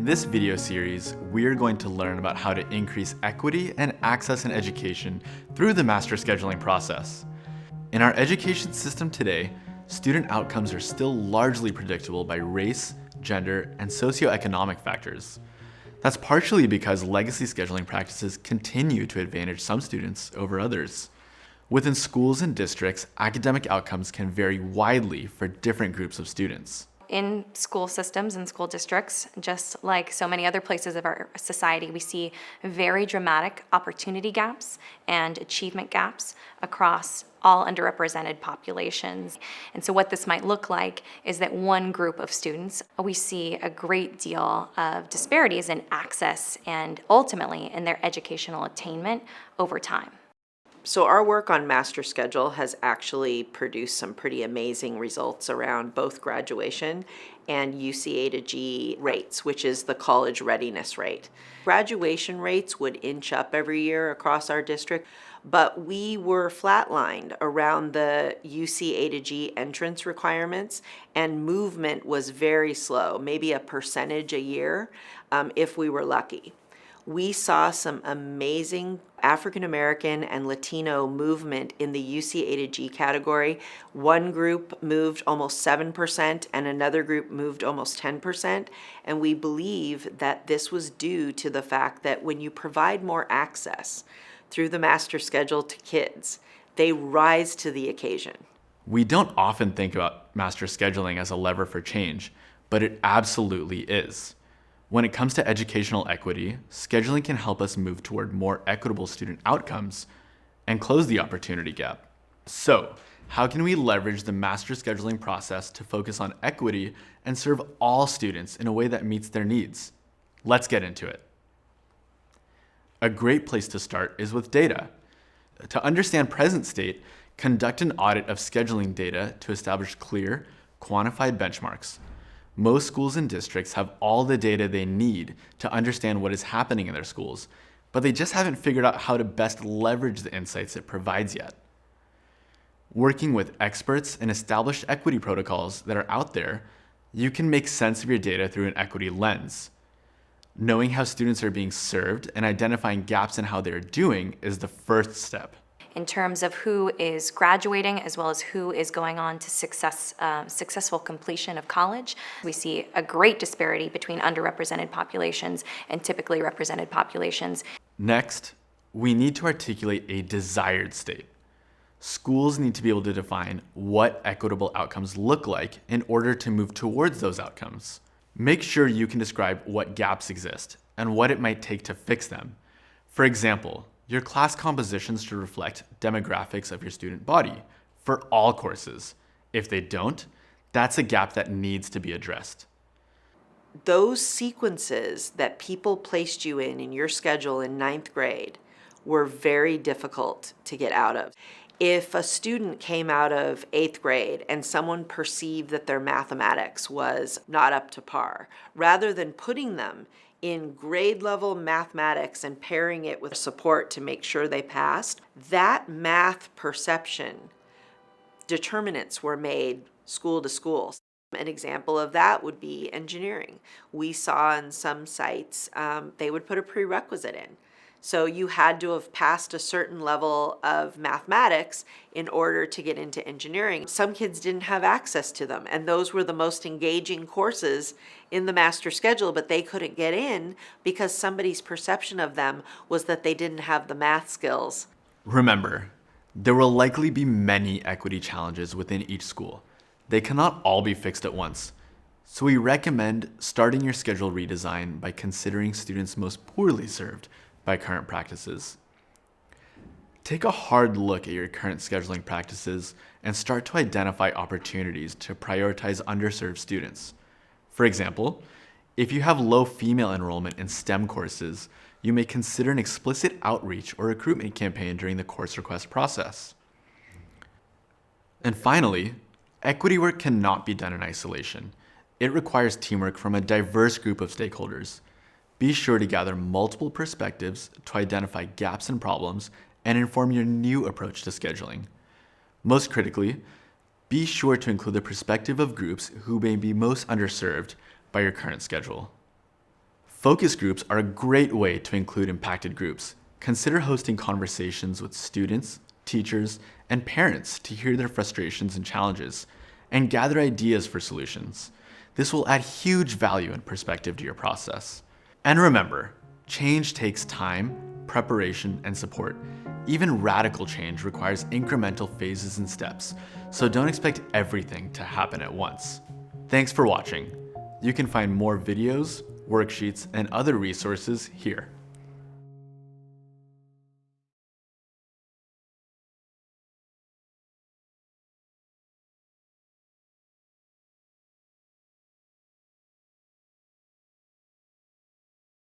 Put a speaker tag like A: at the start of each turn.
A: In this video series, we're going to learn about how to increase equity and access in education through the master scheduling process. In our education system today, student outcomes are still largely predictable by race, gender, and socioeconomic factors. That's partially because legacy scheduling practices continue to advantage some students over others. Within schools and districts, academic outcomes can vary widely for different groups of students.
B: In school systems and school districts, just like so many other places of our society, we see very dramatic opportunity gaps and achievement gaps across all underrepresented populations. And so what this might look like is that one group of students, we see a great deal of disparities in access and ultimately in their educational attainment over time.
C: So our work on Master Schedule has actually produced some pretty amazing results around both graduation and UC A to G rates, which is the college readiness rate. Graduation rates would inch up every year across our district, but we were flatlined around the UC A to G entrance requirements, and movement was very slow, maybe a percentage a year if we were lucky. We saw some amazing African American and Latino movement in the UC A to G category. One group moved almost 7% and another group moved almost 10%. And we believe that this was due to the fact that when you provide more access through the master schedule to kids, they rise to the occasion.
A: We don't often think about master scheduling as a lever for change, but it absolutely is. When it comes to educational equity, scheduling can help us move toward more equitable student outcomes and close the opportunity gap. So, how can we leverage the master scheduling process to focus on equity and serve all students in a way that meets their needs? Let's get into it. A great place to start is with data. To understand present state, conduct an audit of scheduling data to establish clear, quantified benchmarks. Most schools and districts have all the data they need to understand what is happening in their schools, but they just haven't figured out how to best leverage the insights it provides yet. Working with experts and established equity protocols that are out there, you can make sense of your data through an equity lens. Knowing how students are being served and identifying gaps in how they're doing is the first step.
B: In terms of who is graduating as well as who is going on to successful completion of college, we see a great disparity between underrepresented populations and typically represented populations.
A: Next, we need to articulate a desired state. Schools need to be able to define what equitable outcomes look like in order to move towards those outcomes. Make sure you can describe what gaps exist and what it might take to fix them. For example, your class compositions should reflect demographics of your student body for all courses. If they don't, that's a gap that needs to be addressed.
C: Those sequences that people placed you in your schedule in 9th grade were very difficult to get out of. If a student came out of 8th grade and someone perceived that their mathematics was not up to par, rather than putting them in grade level mathematics and pairing it with support to make sure they passed, that math perception determinants were made school to school. An example of that would be engineering. We saw on some sites they would put a prerequisite in. So you had to have passed a certain level of mathematics in order to get into engineering. Some kids didn't have access to them, and those were the most engaging courses in the master schedule, but they couldn't get in because somebody's perception of them was that they didn't have the math skills.
A: Remember, there will likely be many equity challenges within each school. They cannot all be fixed at once. So we recommend starting your schedule redesign by considering students most poorly served by current practices. Take a hard look at your current scheduling practices and start to identify opportunities to prioritize underserved students. For example, if you have low female enrollment in STEM courses, you may consider an explicit outreach or recruitment campaign during the course request process. And finally, equity work cannot be done in isolation. It requires teamwork from a diverse group of stakeholders. Be sure to gather multiple perspectives to identify gaps and problems and inform your new approach to scheduling. Most critically, be sure to include the perspective of groups who may be most underserved by your current schedule. Focus groups are a great way to include impacted groups. Consider hosting conversations with students, teachers, and parents to hear their frustrations and challenges, and gather ideas for solutions. This will add huge value and perspective to your process. And remember, change takes time, preparation, and support. Even radical change requires incremental phases and steps, so don't expect everything to happen at once. Thanks for watching. You can find more videos, worksheets, and other resources here.